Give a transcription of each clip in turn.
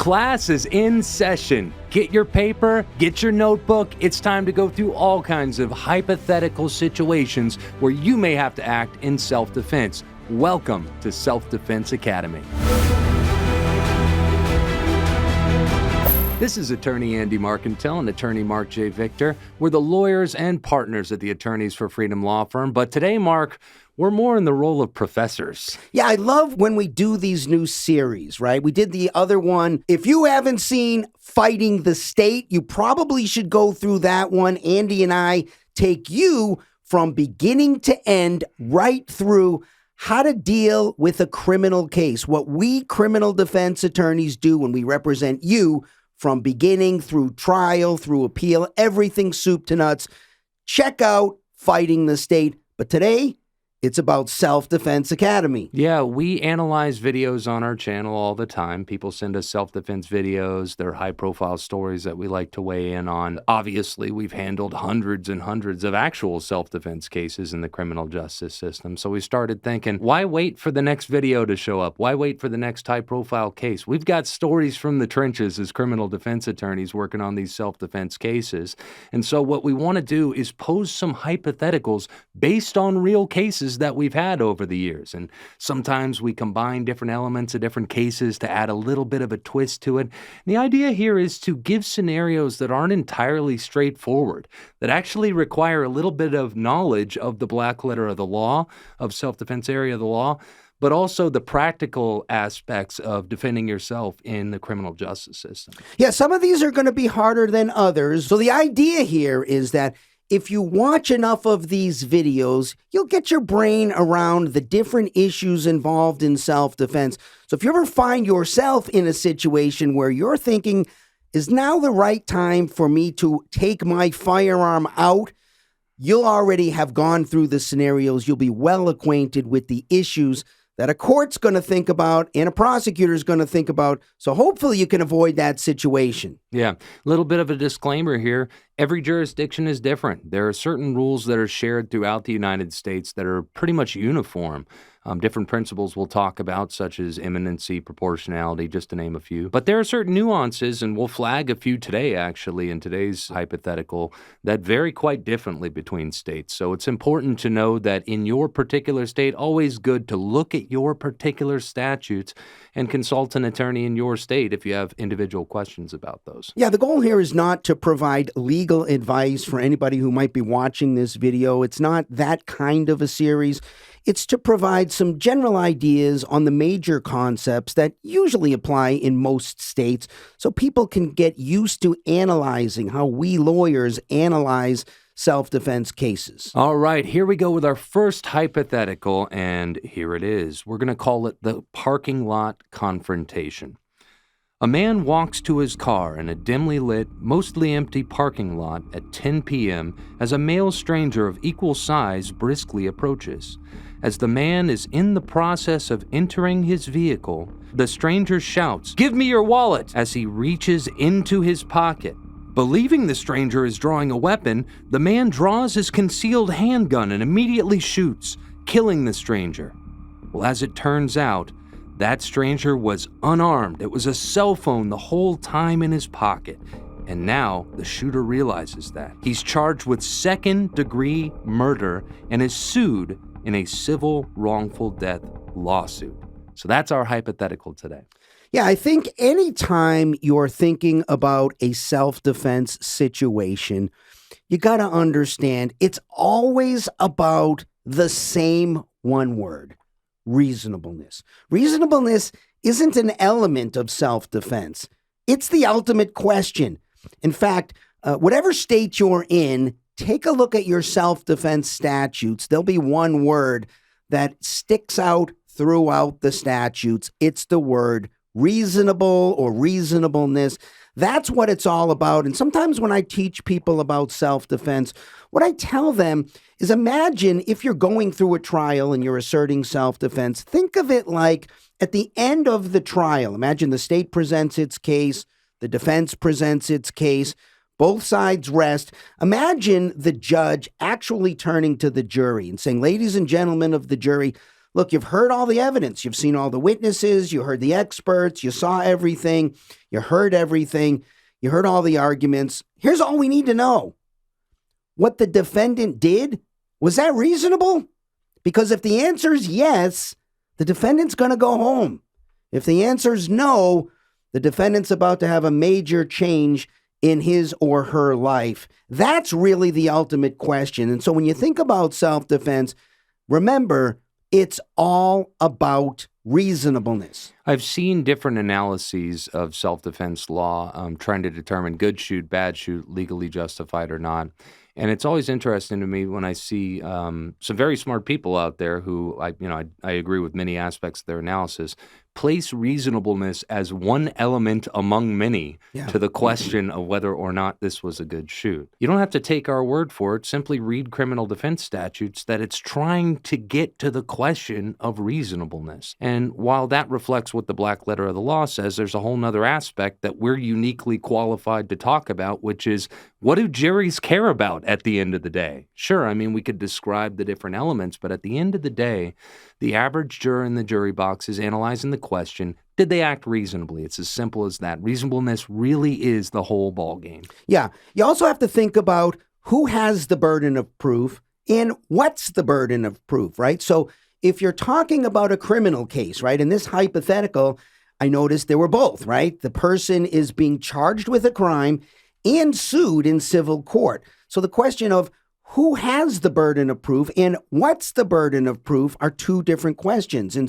Class is in session. Get your paper, get your notebook. It's time to go through all kinds of hypothetical situations where you may have to act in self-defense. Welcome to Self-Defense Academy. This is attorney Andy Marcantel and attorney Marc J. Victor. We're the lawyers and partners at the Attorneys for Freedom Law Firm. But today, Marc, we're more in the role of professors. Yeah, I love when we do these new series, right? We did the other one. If you haven't seen Fighting the State, you probably should go through that one. Andy and I take you from beginning to end, right through how to deal with a criminal case, what we criminal defense attorneys do when we represent you from beginning through trial, through appeal, everything soup to nuts. Check out Fighting the State. But today, it's about Self-Defense Academy. Yeah, we analyze videos on our channel all the time. People send us self-defense videos. They're high-profile stories that we like to weigh in on. Obviously, we've handled hundreds and hundreds of actual self-defense cases in the criminal justice system. So we started thinking, why wait for the next video to show up? Why wait for the next high-profile case? We've got stories from the trenches as criminal defense attorneys working on these self-defense cases. And so what we want to do is pose some hypotheticals based on real cases that we've had over the years. And sometimes we combine different elements of different cases to add a little bit of a twist to it. And the idea here is to give scenarios that aren't entirely straightforward, that actually require a little bit of knowledge of the black letter of the law, of self-defense area of the law, but also the practical aspects of defending yourself in the criminal justice system. Yeah, some of these are going to be harder than others. So the idea here is that if you watch enough of these videos, you'll get your brain around the different issues involved in self-defense. So if you ever find yourself in a situation where you're thinking, is now the right time for me to take my firearm out? You'll already have gone through the scenarios. You'll be well acquainted with the issues that a court's going to think about and a prosecutor's going to think about. So hopefully you can avoid that situation. Yeah, a little bit of a disclaimer here. Every jurisdiction is different. There are certain rules that are shared throughout the United States that are pretty much uniform. Different principles we'll talk about, such as imminency, proportionality, just to name a few. But there are certain nuances, and we'll flag a few today, actually, in today's hypothetical, that vary quite differently between states. So it's important to know that in your particular state, always good to look at your particular statutes and consult an attorney in your state if you have individual questions about those. Yeah, the goal here is not to provide legal advice for anybody who might be watching this video. It's not that kind of a series. It's to provide some general ideas on the major concepts that usually apply in most states so people can get used to analyzing how we lawyers analyze self-defense cases. All right, here we go with our first hypothetical, and here it is. We're going to call it the parking lot confrontation. A man walks to his car in a dimly lit, mostly empty parking lot at 10 p.m. as a male stranger of equal size briskly approaches. As the man is in the process of entering his vehicle, the stranger shouts, "Give me your wallet!" as he reaches into his pocket. Believing the stranger is drawing a weapon, the man draws his concealed handgun and immediately shoots, killing the stranger. Well, as it turns out, that stranger was unarmed. It was a cell phone the whole time in his pocket. And now the shooter realizes that. He's charged with second-degree murder and is sued in a civil wrongful death lawsuit. So that's our hypothetical today. Yeah, I think anytime you're thinking about a self-defense situation, you got to understand it's always about the same one word: reasonableness. Reasonableness isn't an element of self-defense. It's the ultimate question. In fact, whatever state you're in, take a look at your self-defense statutes. There'll be one word that sticks out throughout the statutes. It's the word reasonable or reasonableness. That's what it's all about. And sometimes when I teach people about self-defense, what I tell them is, imagine if you're going through a trial and you're asserting self-defense. Think of it like at the end of the trial. Imagine the state presents its case, the defense presents its case, both sides rest. Imagine the judge actually turning to the jury and saying, "Ladies and gentlemen of the jury, look, you've heard all the evidence. You've seen all the witnesses. You heard the experts. You saw everything. You heard everything. You heard all the arguments. Here's all we need to know. What the defendant did, was that reasonable? Because if the answer is yes, the defendant's going to go home. If the answer is no, the defendant's about to have a major change in his or her life. That's really the ultimate question. And so when you think about self-defense, remember, it's all about reasonableness. I've seen different analyses of self-defense law, trying to determine good shoot, bad shoot, legally justified or not. And it's always interesting to me when I see some very smart people out there who I agree with many aspects of their analysis, place reasonableness as one element among many to the question of whether or not this was a good shoot. You don't have to take our word for it. Simply read criminal defense statutes that it's trying to get to the question of reasonableness. And while that reflects what the black letter of the law says, there's a whole nother aspect that we're uniquely qualified to talk about, which is, what do juries care about at the end of the day? Sure, I mean, we could describe the different elements, but at the end of the day, the average juror in the jury box is analyzing the question, did they act reasonably? It's as simple as that. Reasonableness really is the whole ballgame. Yeah. You also have to think about who has the burden of proof and what's the burden of proof, right? So if you're talking about a criminal case, right, in this hypothetical, I noticed there were both, right? The person is being charged with a crime and sued in civil court. So the question of who has the burden of proof and what's the burden of proof are two different questions. And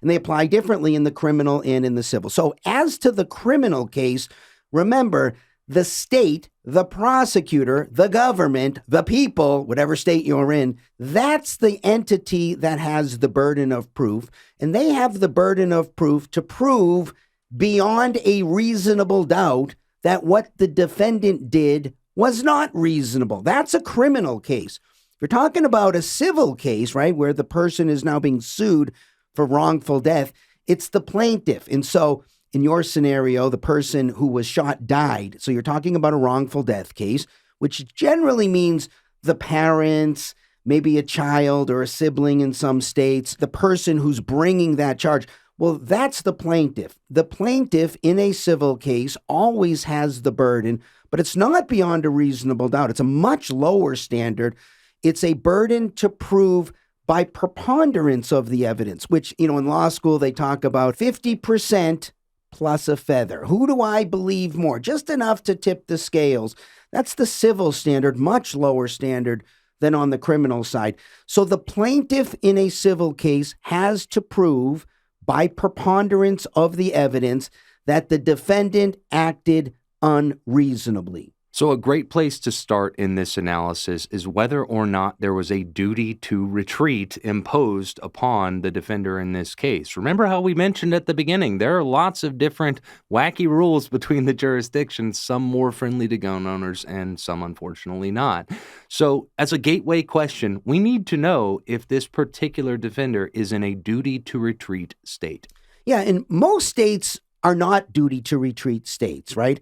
they apply differently in the criminal and in the civil. So as to the criminal case, remember, the state, the prosecutor, the government, the people, whatever state you're in, that's the entity that has the burden of proof. And they have the burden of proof to prove beyond a reasonable doubt that what the defendant did was not reasonable. That's a criminal case. If you're talking about a civil case, right, where the person is now being sued for wrongful death, it's the plaintiff. And so in your scenario, the person who was shot died. So you're talking about a wrongful death case, which generally means the parents, maybe a child or a sibling in some states, the person who's bringing that charge. Well, that's the plaintiff. The plaintiff in a civil case always has the burden, but it's not beyond a reasonable doubt. It's a much lower standard. It's a burden to prove by preponderance of the evidence, which, in law school, they talk about 50% plus a feather. Who do I believe more? Just enough to tip the scales. That's the civil standard, much lower standard than on the criminal side. So the plaintiff in a civil case has to prove by preponderance of the evidence that the defendant acted unreasonably. So a great place to start in this analysis is whether or not there was a duty to retreat imposed upon the defender in this case. Remember how we mentioned at the beginning, there are lots of different wacky rules between the jurisdictions, some more friendly to gun owners and some unfortunately not. So as a gateway question, we need to know if this particular defender is in a duty to retreat state. Yeah, and most states are not duty to retreat states, right?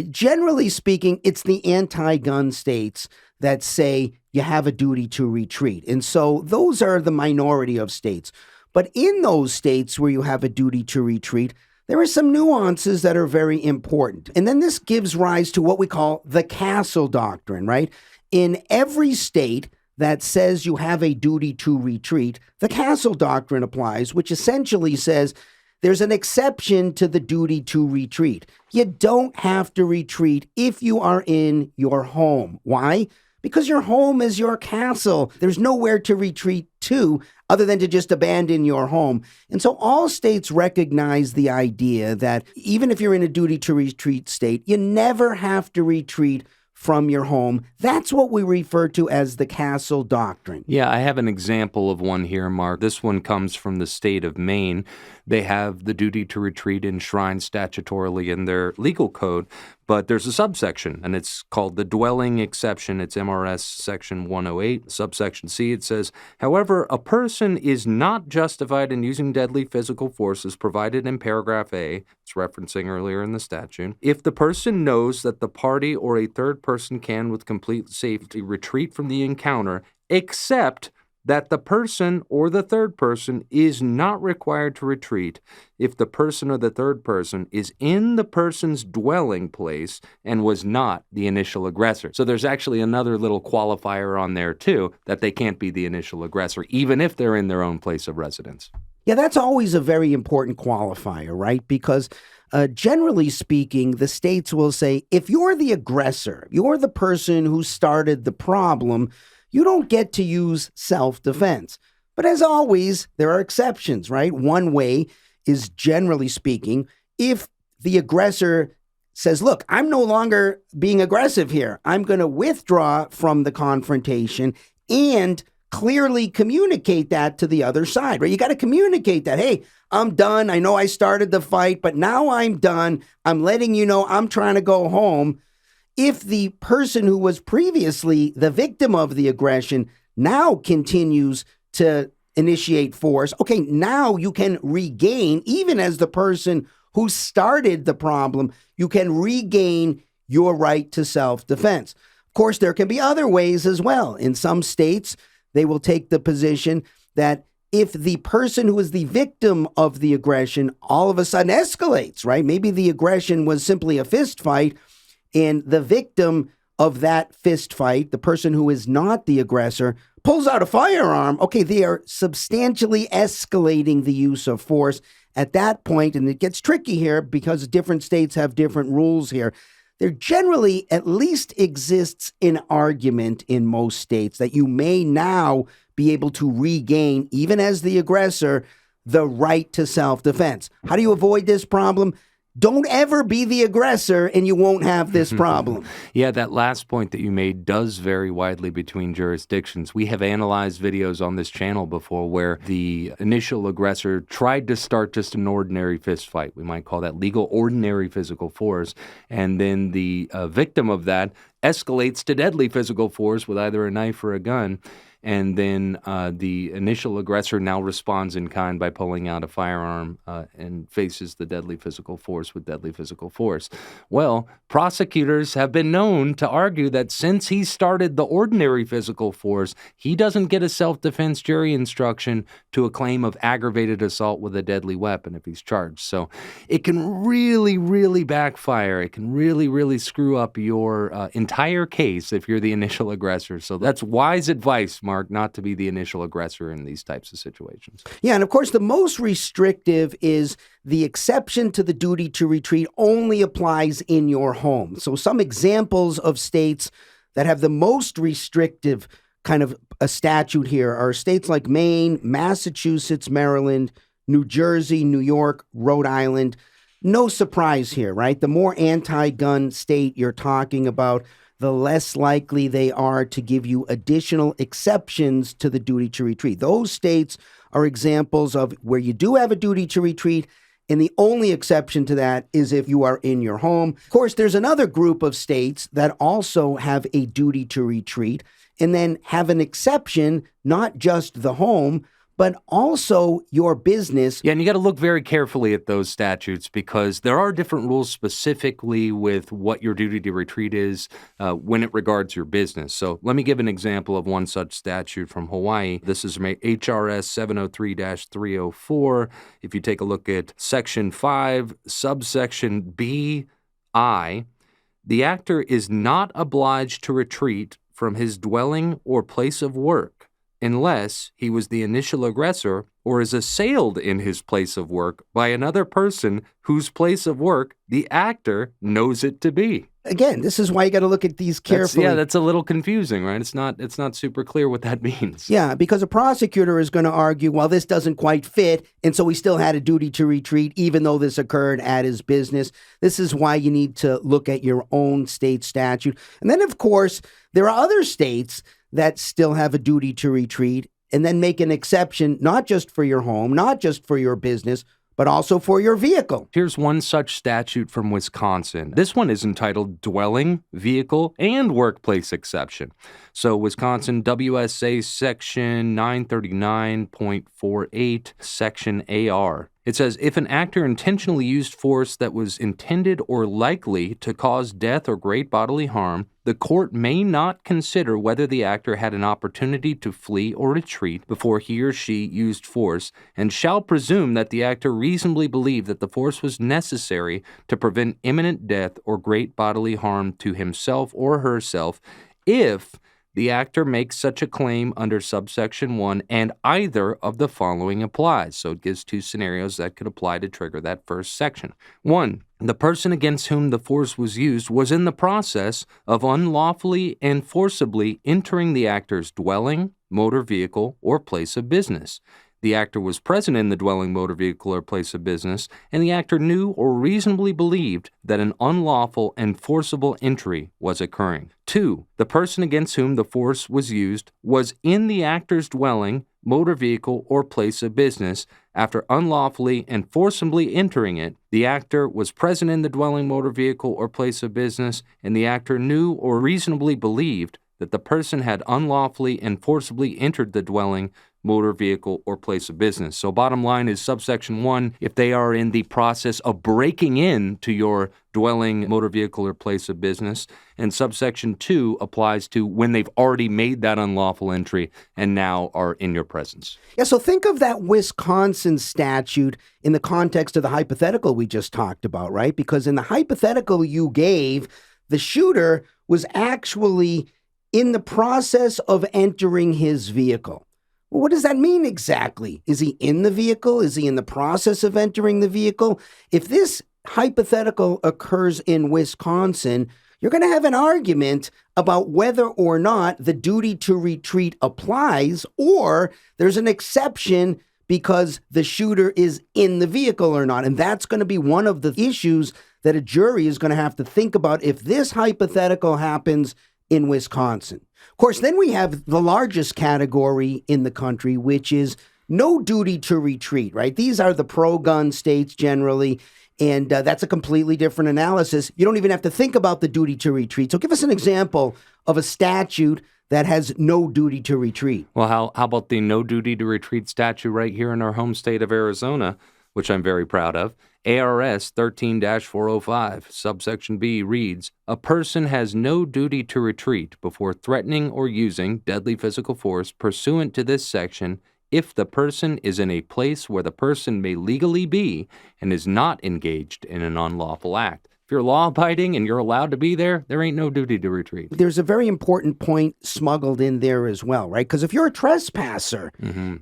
Generally speaking, it's the anti-gun states that say you have a duty to retreat. And so those are the minority of states. But in those states where you have a duty to retreat, there are some nuances that are very important. And then this gives rise to what we call the castle doctrine, right? In every state that says you have a duty to retreat, the castle doctrine applies, which essentially says there's an exception to the duty to retreat. You don't have to retreat if you are in your home. Why? Because your home is your castle. There's nowhere to retreat to other than to just abandon your home. And so all states recognize the idea that even if you're in a duty to retreat state, you never have to retreat from your home. That's what we refer to as the castle doctrine. Yeah, I have an example of one here, Mark. This one comes from the state of Maine. They have the duty to retreat enshrined statutorily in their legal code, but there's a subsection, and it's called the dwelling exception. It's MRS section 108, subsection C. It says, however, a person is not justified in using deadly physical force as provided in paragraph A, it's referencing earlier in the statute, if the person knows that the party or a third person can with complete safety retreat from the encounter, except that the person or the third person is not required to retreat if the person or the third person is in the person's dwelling place and was not the initial aggressor. So there's actually another little qualifier on there too, that they can't be the initial aggressor, even if they're in their own place of residence. Yeah, that's always a very important qualifier, right? Because generally speaking, the states will say, if you're the aggressor, you're the person who started the problem, you don't get to use self-defense. But as always, there are exceptions, right? One way is, generally speaking, if the aggressor says, look, I'm no longer being aggressive here. I'm going to withdraw from the confrontation and clearly communicate that to the other side, right? You got to communicate that, hey, I'm done. I know I started the fight, but now I'm done. I'm letting you know I'm trying to go home. If the person who was previously the victim of the aggression now continues to initiate force, okay, now you can regain, even as the person who started the problem, you can regain your right to self-defense. Of course, there can be other ways as well. In some states, they will take the position that if the person who is the victim of the aggression all of a sudden escalates, right? Maybe the aggression was simply a fist fight, and the victim of that fist fight, the person who is not the aggressor, pulls out a firearm. Okay, they are substantially escalating the use of force at that point, and it gets tricky here because different states have different rules here. There generally at least exists an argument in most states that you may now be able to regain, even as the aggressor, the right to self-defense. How do you avoid this problem? Don't ever be the aggressor and you won't have this problem. Yeah, that last point that you made does vary widely between jurisdictions. We have analyzed videos on this channel before where the initial aggressor tried to start just an ordinary fist fight. We might call that legal ordinary physical force. And then the victim of that escalates to deadly physical force with either a knife or a gun. And then the initial aggressor now responds in kind by pulling out a firearm and faces the deadly physical force with deadly physical force. Well, prosecutors have been known to argue that since he started the ordinary physical force, he doesn't get a self-defense jury instruction to a claim of aggravated assault with a deadly weapon if he's charged. So it can really, really backfire. It can really, really screw up your entire case if you're the initial aggressor. So that's wise advice, Mark, not to be the initial aggressor in these types of situations. Yeah, and of course, the most restrictive is the exception to the duty to retreat only applies in your home. So some examples of states that have the most restrictive kind of a statute here are states like Maine, Massachusetts, Maryland, New Jersey, New York, Rhode Island. No surprise here, right? The more anti-gun state you're talking about, the less likely they are to give you additional exceptions to the duty to retreat. Those states are examples of where you do have a duty to retreat, and the only exception to that is if you are in your home. Of course, there's another group of states that also have a duty to retreat and then have an exception, not just the home, but also your business. Yeah, and you got to look very carefully at those statutes because there are different rules specifically with what your duty to retreat is when it regards your business. So let me give an example of one such statute from Hawaii. This is HRS 703-304. If you take a look at Section 5, subsection B-I, the actor is not obliged to retreat from his dwelling or place of work unless he was the initial aggressor or is assailed in his place of work by another person whose place of work the actor knows it to be. Again, this is why you got to look at these carefully. That's a little confusing, right? It's not super clear what that means. Yeah, because a prosecutor is going to argue, well, this doesn't quite fit, and so he still had a duty to retreat even though this occurred at his business. This is why you need to look at your own state statute. And then, of course, there are other states that still have a duty to retreat and then make an exception, not just for your home, not just for your business, but also for your vehicle. Here's one such statute from Wisconsin. This one is entitled Dwelling, Vehicle, and Workplace Exception. So Wisconsin WSA Section 939.48, Section AR. It says, if an actor intentionally used force that was intended or likely to cause death or great bodily harm, the court may not consider whether the actor had an opportunity to flee or retreat before he or she used force, and shall presume that the actor reasonably believed that the force was necessary to prevent imminent death or great bodily harm to himself or herself, if the actor makes such a claim under subsection 1 and either of the following applies. So it gives two scenarios that could apply to trigger that first section. 1, the person against whom the force was used was in the process of unlawfully and forcibly entering the actor's dwelling, motor vehicle, or place of business. The actor was present in the dwelling, motor vehicle, or place of business, and the actor knew or reasonably believed that an unlawful and forcible entry was occurring. 2, the person against whom the force was used was in the actor's dwelling, motor vehicle, or place of business. After unlawfully and forcibly entering it, the actor was present in the dwelling, motor vehicle, or place of business, and the actor knew or reasonably believed that the person had unlawfully and forcibly entered the dwelling, motor vehicle, or place of business. So bottom line is subsection 1, if they are in the process of breaking in to your dwelling, motor vehicle, or place of business, and subsection 2 applies to when they've already made that unlawful entry and now are in your presence. Yeah, so think of that Wisconsin statute in the context of the hypothetical we just talked about, right? Because in the hypothetical you gave, the shooter was actually in the process of entering his vehicle. Well, what does that mean exactly? Is he in the vehicle? Is he in the process of entering the vehicle? If this hypothetical occurs in Wisconsin, you're going to have an argument about whether or not the duty to retreat applies, or there's an exception because the shooter is in the vehicle or not. And that's going to be one of the issues that a jury is going to have to think about if this hypothetical happens in Wisconsin. Of course, then we have the largest category in the country, which is no duty to retreat, right? These are the pro-gun states generally, and that's a completely different analysis. You don't even have to think about the duty to retreat. So give us an example of a statute that has no duty to retreat. Well, how about the no duty to retreat statute right here in our home state of Arizona, which I'm very proud of? ARS 13-405, subsection B reads, a person has no duty to retreat before threatening or using deadly physical force pursuant to this section if the person is in a place where the person may legally be and is not engaged in an unlawful act. If you're law-abiding and you're allowed to be there, there ain't no duty to retreat. There's a very important point smuggled in there as well, right? Because if you're a trespasser,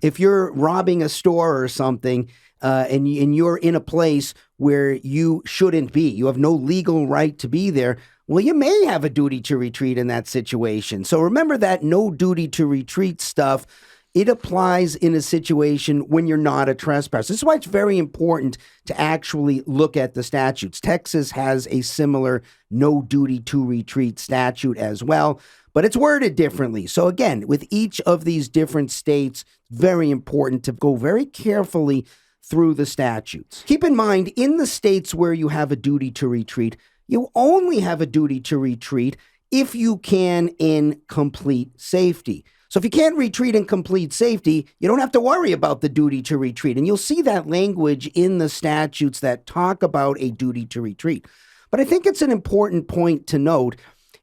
if you're robbing a store or something, and you're in a place where you shouldn't be, you have no legal right to be there, well, you may have a duty to retreat in that situation. So remember that no duty to retreat stuff, it applies in a situation when you're not a trespasser. This is why it's very important to actually look at the statutes. Texas has a similar no duty to retreat statute as well, but it's worded differently. So again, with each of these different states, very important to go very carefully through the statutes. Keep in mind, in the states where you have a duty to retreat, you only have a duty to retreat if you can in complete safety. So if you can't retreat in complete safety, you don't have to worry about the duty to retreat. And you'll see that language in the statutes that talk about a duty to retreat. But I think it's an important point to note.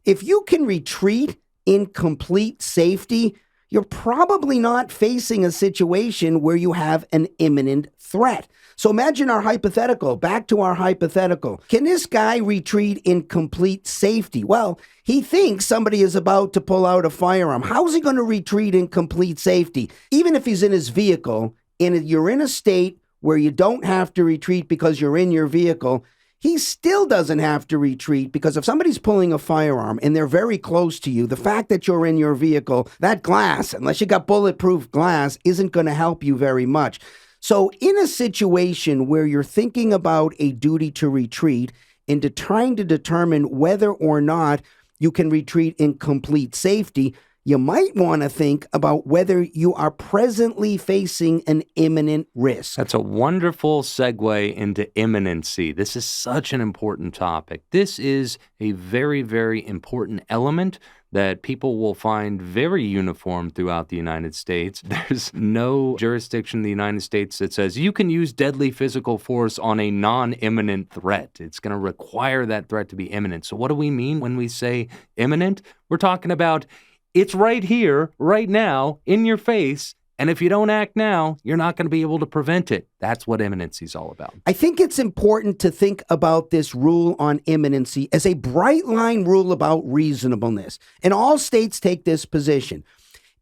If you can retreat in complete safety, you're probably not facing a situation where you have an imminent threat. So imagine our hypothetical. Back to our hypothetical. Can this guy retreat in complete safety? Well, he thinks somebody is about to pull out a firearm. How is he going to retreat in complete safety? Even if he's in his vehicle, and you're in a state where you don't have to retreat because you're in your vehicle, he still doesn't have to retreat, because if somebody's pulling a firearm and they're very close to you, the fact that you're in your vehicle, that glass, unless you got bulletproof glass, isn't going to help you very much. So in a situation where you're thinking about a duty to retreat and trying to determine whether or not you can retreat in complete safety, you might want to think about whether you are presently facing an imminent risk. That's a wonderful segue into imminency. This is such an important topic. This is a very, very important element that people will find very uniform throughout the United States. There's no jurisdiction in the United States that says you can use deadly physical force on a non-imminent threat. It's going to require that threat to be imminent. So what do we mean when we say imminent? We're talking about it's right here, right now, in your face. And if you don't act now, you're not going to be able to prevent it. That's what imminency is all about. I think it's important to think about this rule on imminency as a bright line rule about reasonableness. And all states take this position.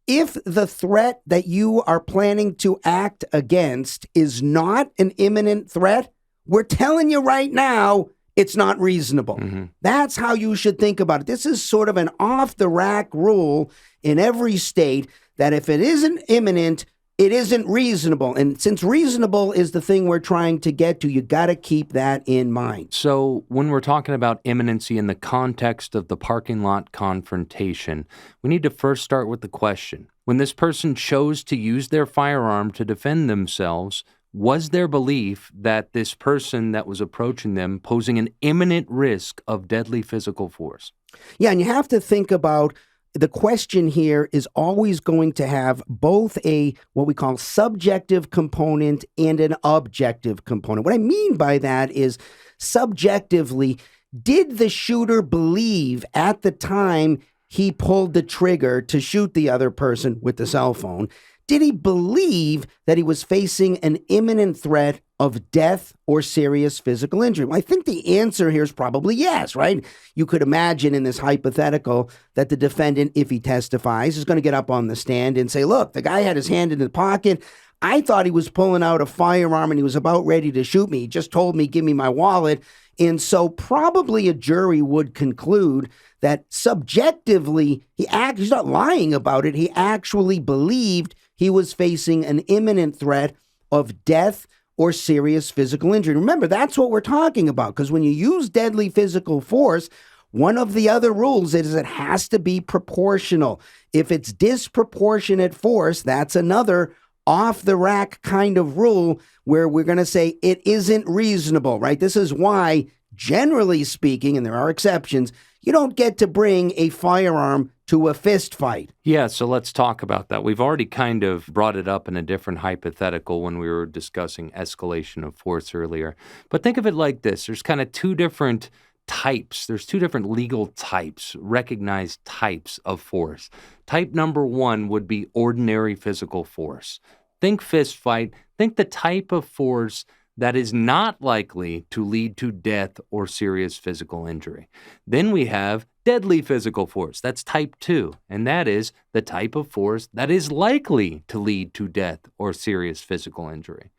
If the threat that you are planning to act against is not an imminent threat, we're telling you right now, it's not reasonable. Mm-hmm. That's how you should think about it. This is sort of an off-the-rack rule in every state that if it isn't imminent, it isn't reasonable. And since reasonable is the thing we're trying to get to, you got to keep that in mind. So when we're talking about imminency in the context of the parking lot confrontation, we need to first start with the question. When this person chose to use their firearm to defend themselves, was their belief that this person that was approaching them posing an imminent risk of deadly physical force? Yeah, and you have to think about the question here is always going to have both a what we call subjective component and an objective component. What I mean by that is subjectively, did the shooter believe at the time he pulled the trigger to shoot the other person with the cell phone? Did he believe that he was facing an imminent threat of death or serious physical injury? Well, I think the answer here is probably yes, right? You could imagine in this hypothetical that the defendant, if he testifies, is going to get up on the stand and say, look, the guy had his hand in the pocket. I thought he was pulling out a firearm and he was about ready to shoot me. He just told me, give me my wallet. And so probably a jury would conclude that subjectively, he's not lying about it. He actually believed he was facing an imminent threat of death or serious physical injury. Remember, that's what we're talking about, because when you use deadly physical force, one of the other rules is it has to be proportional. If it's disproportionate force, that's another off-the-rack kind of rule where we're going to say it isn't reasonable, right? This is why, generally speaking, and there are exceptions, you don't get to bring a firearm to a fist fight. Yeah, so let's talk about that. We've already kind of brought it up in a different hypothetical when we were discussing escalation of force earlier. But think of it like this. There's kind of two different types. There's two different legal types, recognized types of force. Type number one would be ordinary physical force. Think fist fight. Think the type of force that is not likely to lead to death or serious physical injury. Then we have deadly physical force. That's type 2, and that is the type of force that is likely to lead to death or serious physical injury.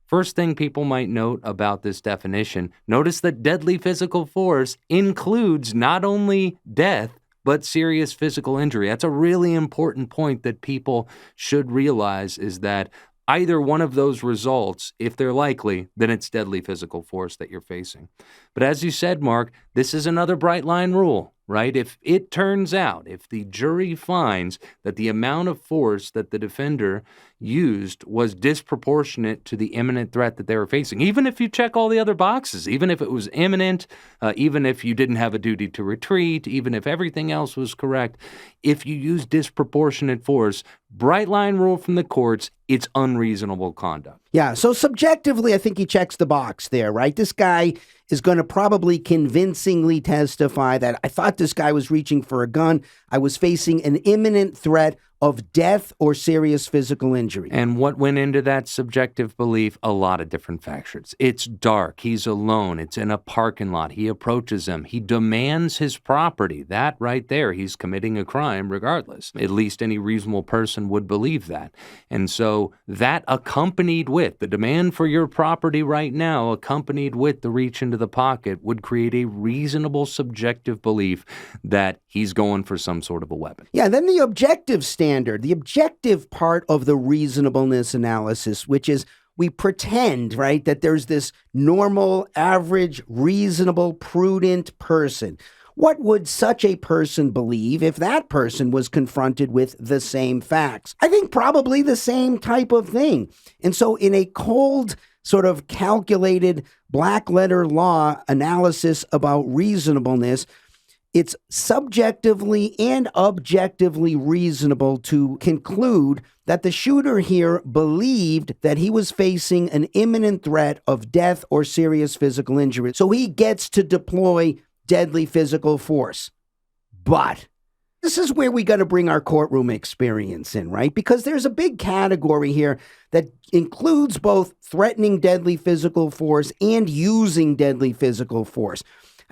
First thing people might note about this definition, notice that deadly physical force includes not only death, but serious physical injury. That's a really important point that people should realize, is that either one of those results, if they're likely, then it's deadly physical force that you're facing. But as you said, Mark, this is another bright line rule, right? If it turns out, if the jury finds that the amount of force that the defender used was disproportionate to the imminent threat that they were facing, even if you check all the other boxes, even if it was imminent, even if you didn't have a duty to retreat, even if everything else was correct, if you use disproportionate force, bright line rule from the courts, it's unreasonable conduct. Yeah, so subjectively, I think he checks the box there, right? This guy is going to probably convincingly testify that I thought this guy was reaching for a gun. I was facing an imminent threat of death or serious physical injury. And what went into that subjective belief? A lot of different factors. It's dark. He's alone. It's in a parking lot. He approaches him. He demands his property. That right there, he's committing a crime regardless. At least any reasonable person would believe that. And so that accompanied with the demand for your property right now, accompanied with the reach into the pocket, would create a reasonable subjective belief that he's going for some sort of a weapon. Yeah, then the objective standard, the objective part of the reasonableness analysis, which is we pretend, right, that there's this normal, average, reasonable, prudent person. What would such a person believe if that person was confronted with the same facts? I think probably the same type of thing. And so in a cold, sort of calculated black letter law analysis about reasonableness, it's subjectively and objectively reasonable to conclude that the shooter here believed that he was facing an imminent threat of death or serious physical injury. So he gets to deploy deadly physical force. But this is where we got to bring our courtroom experience in, right? Because there's a big category here that includes both threatening deadly physical force and using deadly physical force.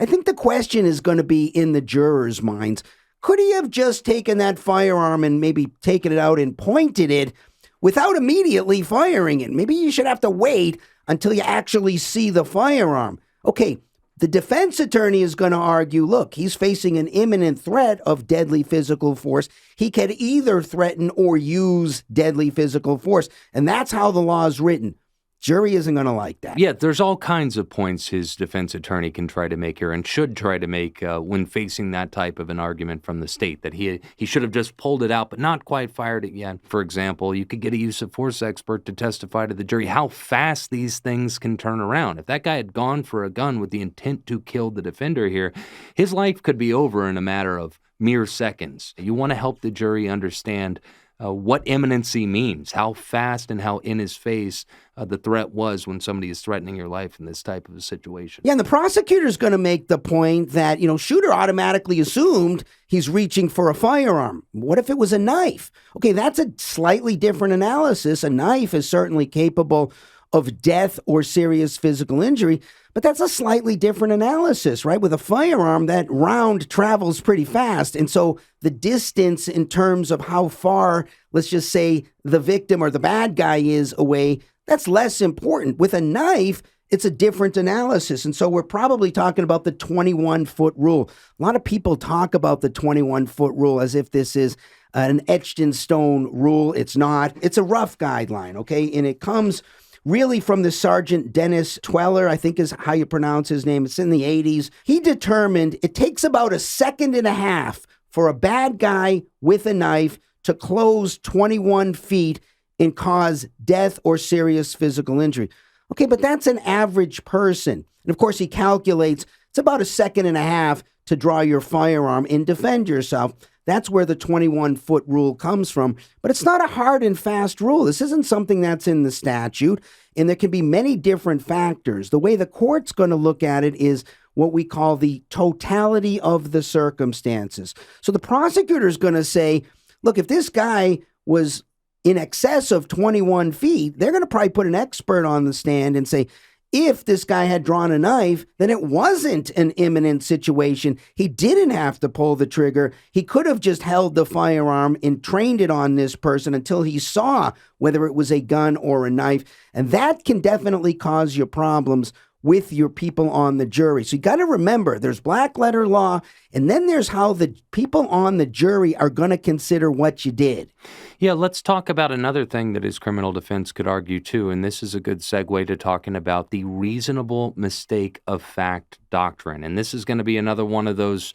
I think the question is going to be in the jurors' minds. Could he have just taken that firearm and maybe taken it out and pointed it without immediately firing it? Maybe you should have to wait until you actually see the firearm. Okay, the defense attorney is going to argue, look, he's facing an imminent threat of deadly physical force. He can either threaten or use deadly physical force. And that's how the law is written. Jury isn't going to like that. Yeah, there's all kinds of points his defense attorney can try to make here and should try to make when facing that type of an argument from the state, that he should have just pulled it out but not quite fired it yet. For example, you could get a use of force expert to testify to the jury how fast these things can turn around. If that guy had gone for a gun with the intent to kill the defender here, his life could be over in a matter of mere seconds. You want to help the jury understand what imminency means, how fast and how in his face the threat was when somebody is threatening your life in this type of a situation. Yeah, and the prosecutor's going to make the point that, shooter automatically assumed he's reaching for a firearm. What if it was a knife? Okay, that's a slightly different analysis. A knife is certainly capable of death or serious physical injury, but that's a slightly different analysis, right? With a firearm, that round travels pretty fast. And so the distance in terms of how far, let's just say, the victim or the bad guy is away, that's less important. With a knife, it's a different analysis. And so we're probably talking about the 21-foot rule. A lot of people talk about the 21-foot rule as if this is an etched in stone rule. It's not. It's a rough guideline, okay? And it comes really from the Sergeant Dennis Tweller, I think is how you pronounce his name. It's in the 80s. He determined it takes about a second and a half for a bad guy with a knife to close 21 feet and cause death or serious physical injury. Okay, but that's an average person. And of course, he calculates it's about a second and a half to draw your firearm and defend yourself. That's where the 21-foot rule comes from. But it's not a hard and fast rule. This isn't something that's in the statute, and there can be many different factors. The way the court's going to look at it is what we call the totality of the circumstances. So the prosecutor's going to say, look, if this guy was in excess of 21 feet, they're going to probably put an expert on the stand and say, if this guy had drawn a knife, then it wasn't an imminent situation. He didn't have to pull the trigger. He could have just held the firearm and trained it on this person until he saw whether it was a gun or a knife. And that can definitely cause you problems with your people on the jury. So you got to remember, there's black letter law, and then there's how the people on the jury are going to consider what you did. Yeah, let's talk about another thing that his criminal defense could argue too, and this is a good segue to talking about the reasonable mistake of fact doctrine. And this is going to be another one of those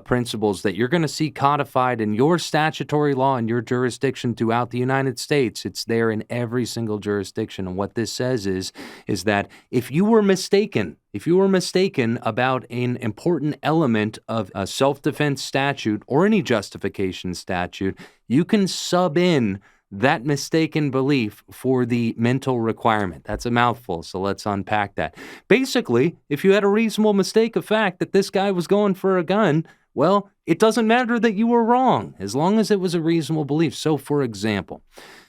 principles that you're going to see codified in your statutory law in your jurisdiction throughout the United States. It's there in every single jurisdiction. And what this says is that if you were mistaken about an important element of a self-defense statute or any justification statute, you can sub in that mistaken belief for the mental requirement. That's a mouthful, so let's unpack that. Basically, if you had a reasonable mistake of fact that this guy was going for a gun, well, it doesn't matter that you were wrong, as long as it was a reasonable belief. So, for example,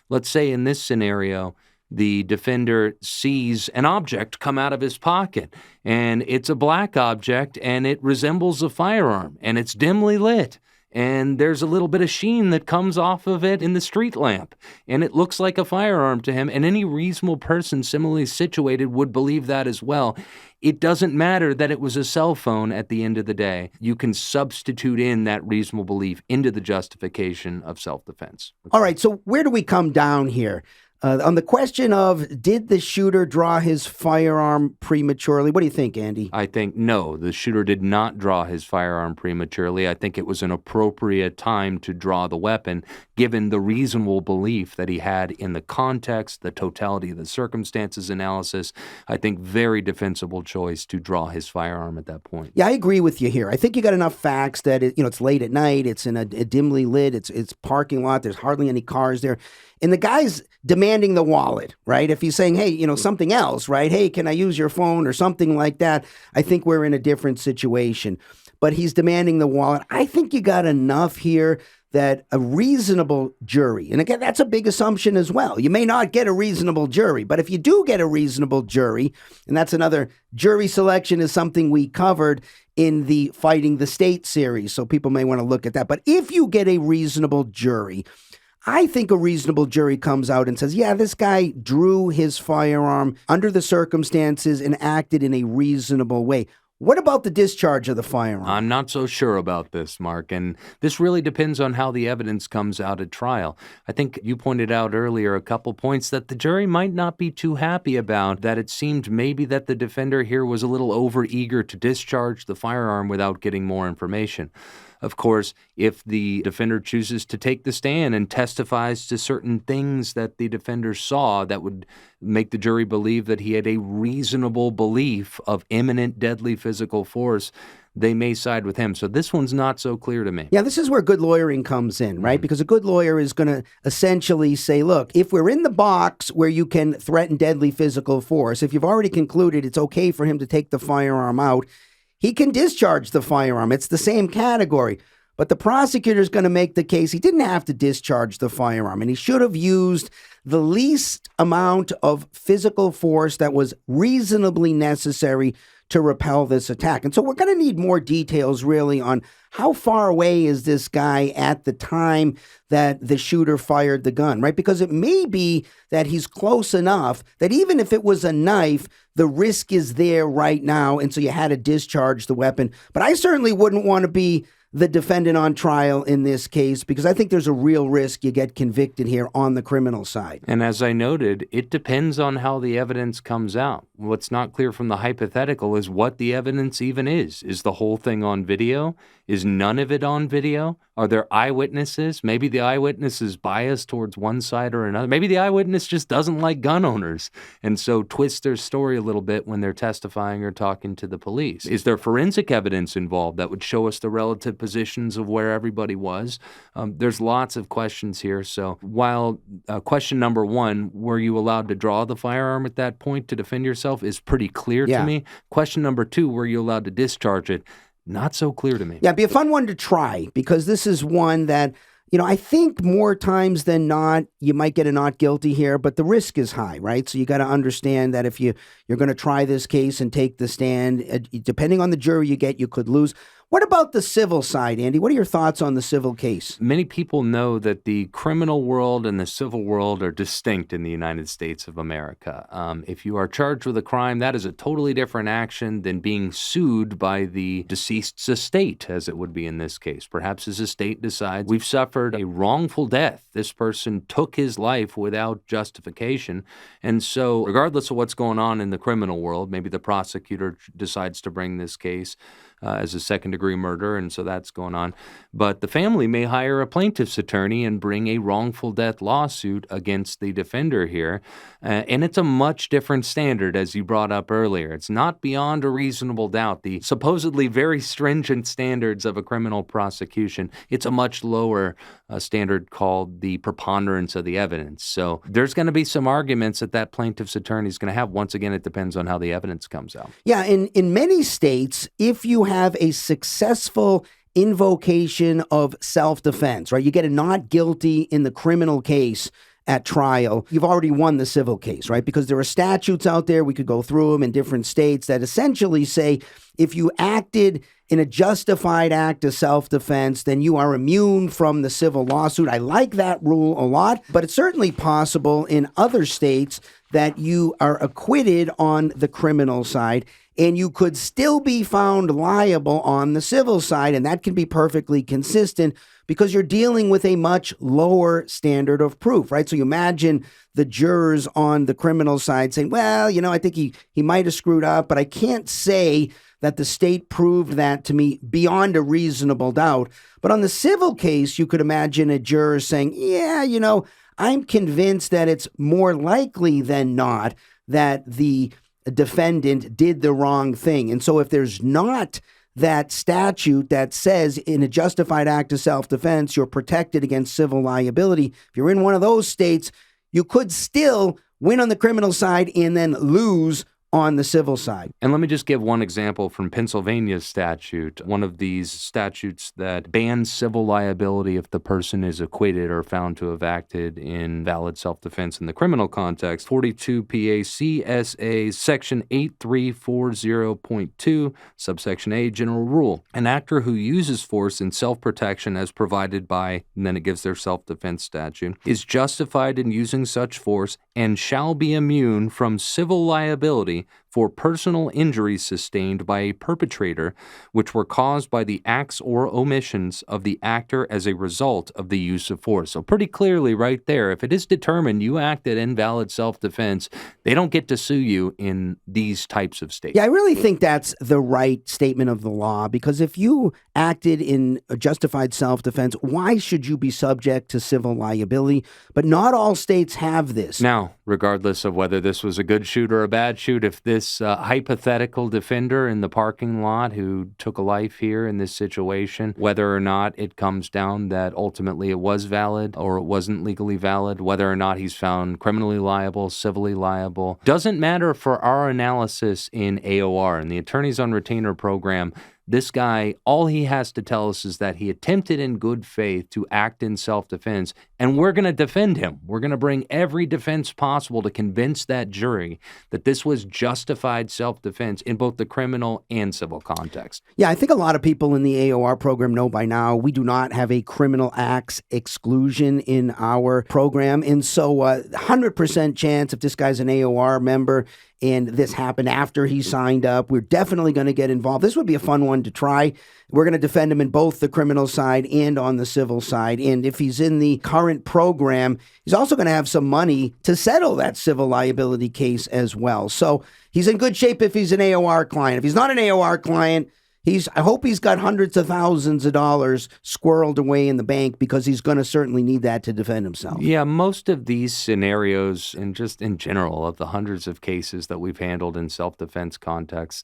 let's say in this scenario, the defender sees an object come out of his pocket, and it's a black object, and it resembles a firearm, and it's dimly lit, and there's a little bit of sheen that comes off of it in the street lamp, and it looks like a firearm to him, and any reasonable person similarly situated would believe that as well. It doesn't matter that it was a cell phone at the end of the day. You can substitute in that reasonable belief into the justification of self-defense. All right, so where do we come down here? On the question of did the shooter draw his firearm prematurely, what do you think, Andy? I think no, the shooter did not draw his firearm prematurely. I think it was an appropriate time to draw the weapon, given the reasonable belief that he had in the context, the totality of the circumstances analysis. I think very defensible choice to draw his firearm at that point. Yeah, I agree with you here. I think you got enough facts that it's late at night, it's in a dimly lit, it's parking lot, there's hardly any cars there. And the guy's demanding the wallet, right? If he's saying, hey, something else, right? Hey, can I use your phone or something like that? I think we're in a different situation. But he's demanding the wallet. I think you got enough here that a reasonable jury, and again, that's a big assumption as well. You may not get a reasonable jury, but if you do get a reasonable jury, and that's another jury selection is something we covered in the Fighting the State series, so people may want to look at that. But if you get a reasonable jury, I think a reasonable jury comes out and says, yeah, this guy drew his firearm under the circumstances and acted in a reasonable way. What about the discharge of the firearm? I'm not so sure about this, Mark, and this really depends on how the evidence comes out at trial. I think you pointed out earlier a couple points that the jury might not be too happy about, that it seemed maybe that the defender here was a little overeager to discharge the firearm without getting more information. Of course, if the defender chooses to take the stand and testifies to certain things that the defender saw that would make the jury believe that he had a reasonable belief of imminent deadly physical force, they may side with him. So this one's not so clear to me. Yeah, this is where good lawyering comes in, right? Because a good lawyer is going to essentially say, look, if we're in the box where you can threaten deadly physical force, if you've already concluded it's okay for him to take the firearm out, he can discharge the firearm. It's the same category. But the prosecutor is going to make the case he didn't have to discharge the firearm, and he should have used the least amount of physical force that was reasonably necessary to repel this attack. And so we're going to need more details really on how far away is this guy at the time that the shooter fired the gun, right? Because it may be that he's close enough that even if it was a knife, the risk is there right now, and so you had to discharge the weapon. But I certainly wouldn't want to be the defendant on trial in this case, because I think there's a real risk you get convicted here on the criminal side. And as I noted, it depends on how the evidence comes out. What's not clear from the hypothetical is what the evidence even is. Is the whole thing on video? Is none of it on video? Are there eyewitnesses? Maybe the eyewitness is biased towards one side or another. Maybe the eyewitness just doesn't like gun owners and so twists their story a little bit when they're testifying or talking to the police. Is there forensic evidence involved that would show us the relative positions of where everybody was? There's lots of questions here. So while question number one, were you allowed to draw the firearm at that point to defend yourself, is pretty clear to me. Question number two, were you allowed to discharge it? Not so clear to me. Yeah, it'd be a fun one to try, because this is one that, I think more times than not, you might get a not guilty here, but the risk is high, right? So you got to understand that if you're going to try this case and take the stand, depending on the jury you get, you could lose. What about the civil side, Andy? What are your thoughts on the civil case? Many people know that the criminal world and the civil world are distinct in the United States of America. If you are charged with a crime, that is a totally different action than being sued by the deceased's estate, as it would be in this case. Perhaps his estate decides we've suffered a wrongful death. This person took his life without justification. And so regardless of what's going on in the criminal world, maybe the prosecutor decides to bring this case as a second-degree murder, and so that's going on. But the family may hire a plaintiff's attorney and bring a wrongful death lawsuit against the defender here, and it's a much different standard, as you brought up earlier. It's not beyond a reasonable doubt. The supposedly very stringent standards of a criminal prosecution, it's a much lower standard called the preponderance of the evidence. So there's going to be some arguments that plaintiff's attorney is going to have. Once again, it depends on how the evidence comes out. Yeah, in many states, if you have a successful invocation of self-defense, right? You get a not guilty in the criminal case at trial, you've already won the civil case, right? Because there are statutes out there, we could go through them in different states, that essentially say if you acted in a justified act of self-defense, then you are immune from the civil lawsuit. I like that rule a lot, but it's certainly possible in other states that you are acquitted on the criminal side. and you could still be found liable on the civil side, and that can be perfectly consistent because you're dealing with a much lower standard of proof, right? So you imagine the jurors on the criminal side saying, well, I think he might have screwed up, but I can't say that the state proved that to me beyond a reasonable doubt. But on the civil case, you could imagine a juror saying, yeah, I'm convinced that it's more likely than not that the defendant did the wrong thing. And so if there's not that statute that says in a justified act of self-defense, you're protected against civil liability, if you're in one of those states, you could still win on the criminal side and then lose on the civil side. And let me just give one example from Pennsylvania's statute, one of these statutes that bans civil liability if the person is acquitted or found to have acted in valid self-defense in the criminal context. 42 PA-CSA Section 8340.2, subsection A, general rule. An actor who uses force in self-protection as provided by, and then it gives their self-defense statute, is justified in using such force and shall be immune from civil liability for personal injuries sustained by a perpetrator which were caused by the acts or omissions of the actor as a result of the use of force. So pretty clearly right there, if it is determined you acted in valid self-defense, they don't get to sue you in these types of states. Yeah, I really think that's the right statement of the law, because if you acted in a justified self-defense, why should you be subject to civil liability? But not all states have this. Now, regardless of whether this was a good shoot or a bad shoot, if this hypothetical defender in the parking lot who took a life here in this situation, whether or not it comes down that ultimately it was valid or it wasn't legally valid, whether or not he's found criminally liable, civilly liable, doesn't matter for our analysis in AOR. In the Attorneys on Retainer program, this guy, all he has to tell us is that he attempted in good faith to act in self-defense, and we're going to defend him. We're going to bring every defense possible to convince that jury that this was justified self-defense in both the criminal and civil context. Yeah, I think a lot of people in the AOR program know by now we do not have a criminal acts exclusion in our program. And so 100% chance if this guy's an AOR member and this happened after he signed up, we're definitely going to get involved. This would be a fun one to try. We're going to defend him in both the criminal side and on the civil side. And if he's in the current program, he's also going to have some money to settle that civil liability case as well. So he's in good shape if he's an AOR client. If he's not an AOR client, I hope he's got hundreds of thousands of dollars squirreled away in the bank, because he's going to certainly need that to defend himself. Yeah, most of these scenarios, and just in general of the hundreds of cases that we've handled in self-defense contexts,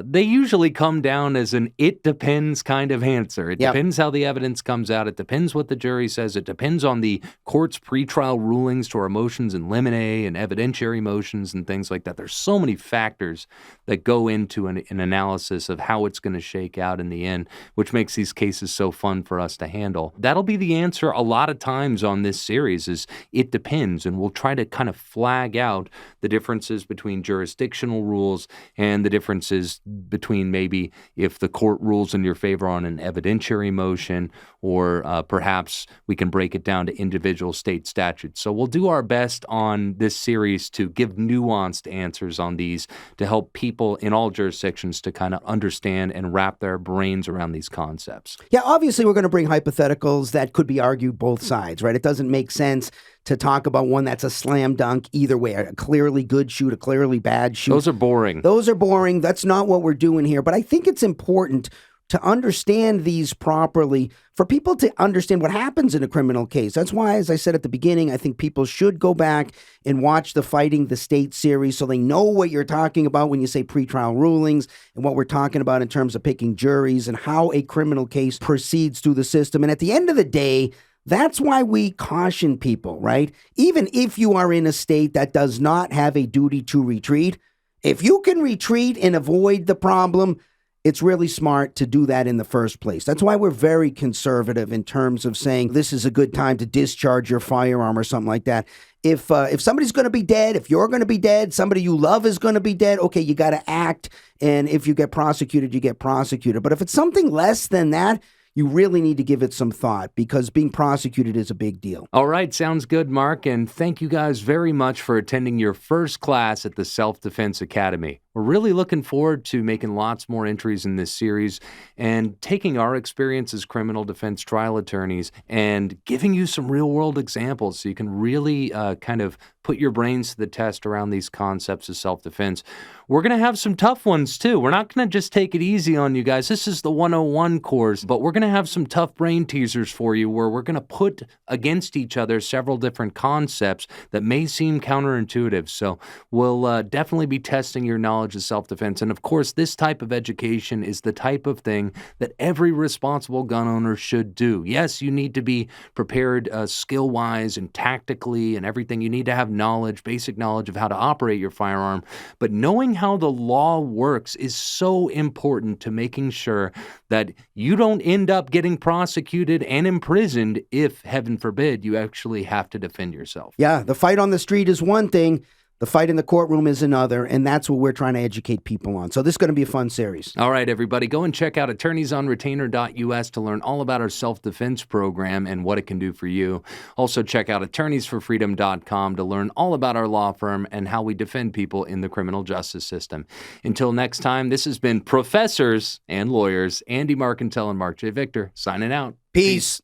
they usually come down as an it depends kind of answer. It depends how the evidence comes out. It depends what the jury says. It depends on the court's pretrial rulings to our motions in limine and evidentiary motions and things like that. There's so many factors that go into an analysis of how it's going to shake out in the end, which makes these cases so fun for us to handle. That'll be the answer a lot of times on this series is it depends, and we'll try to kind of flag out the differences between jurisdictional rules and the differences between maybe if the court rules in your favor on an evidentiary motion, or perhaps we can break it down to individual state statutes. So we'll do our best on this series to give nuanced answers on these to help people in all jurisdictions to kind of understand and wrap their brains around these concepts. Yeah, obviously we're going to bring hypotheticals that could be argued both sides, right? It doesn't make sense to talk about one that's a slam dunk either way, a clearly good shoot, a clearly bad shoot. Those are boring. That's not what we're doing here. But I think it's important to understand these properly for people to understand what happens in a criminal case. That's why, as I said at the beginning, I think people should go back and watch the Fighting the State series so they know what you're talking about when you say pretrial rulings and what we're talking about in terms of picking juries and how a criminal case proceeds through the system. And at the end of the day, that's why we caution people, right? Even if you are in a state that does not have a duty to retreat, if you can retreat and avoid the problem, it's really smart to do that in the first place. That's why we're very conservative in terms of saying this is a good time to discharge your firearm or something like that. If somebody's going to be dead, if you're going to be dead, somebody you love is going to be dead, okay, you got to act. And if you get prosecuted, you get prosecuted. But if it's something less than that, you really need to give it some thought, because being prosecuted is a big deal. All right, sounds good, Mark. And thank you guys very much for attending your first class at the Self-Defense Academy. We're really looking forward to making lots more entries in this series and taking our experience as criminal defense trial attorneys and giving you some real-world examples so you can really kind of put your brains to the test around these concepts of self-defense. We're going to have some tough ones, too. We're not going to just take it easy on you guys. This is the 101 course, but we're going to have some tough brain teasers for you where we're going to put against each other several different concepts that may seem counterintuitive. So we'll definitely be testing your knowledge of self-defense. And of course, this type of education is the type of thing that every responsible gun owner should do. Yes, you need to be prepared skill-wise and tactically and everything. You need to have knowledge, basic knowledge of how to operate your firearm. But knowing how the law works is so important to making sure that you don't end up getting prosecuted and imprisoned if, heaven forbid, you actually have to defend yourself. Yeah, the fight on the street is one thing. The fight in the courtroom is another, and that's what we're trying to educate people on. So this is going to be a fun series. All right, everybody, go and check out attorneysonretainer.us to learn all about our self-defense program and what it can do for you. Also, check out attorneysforfreedom.com to learn all about our law firm and how we defend people in the criminal justice system. Until next time, this has been Professors and Lawyers Andy Marcantel and Marc J. Victor signing out. Peace.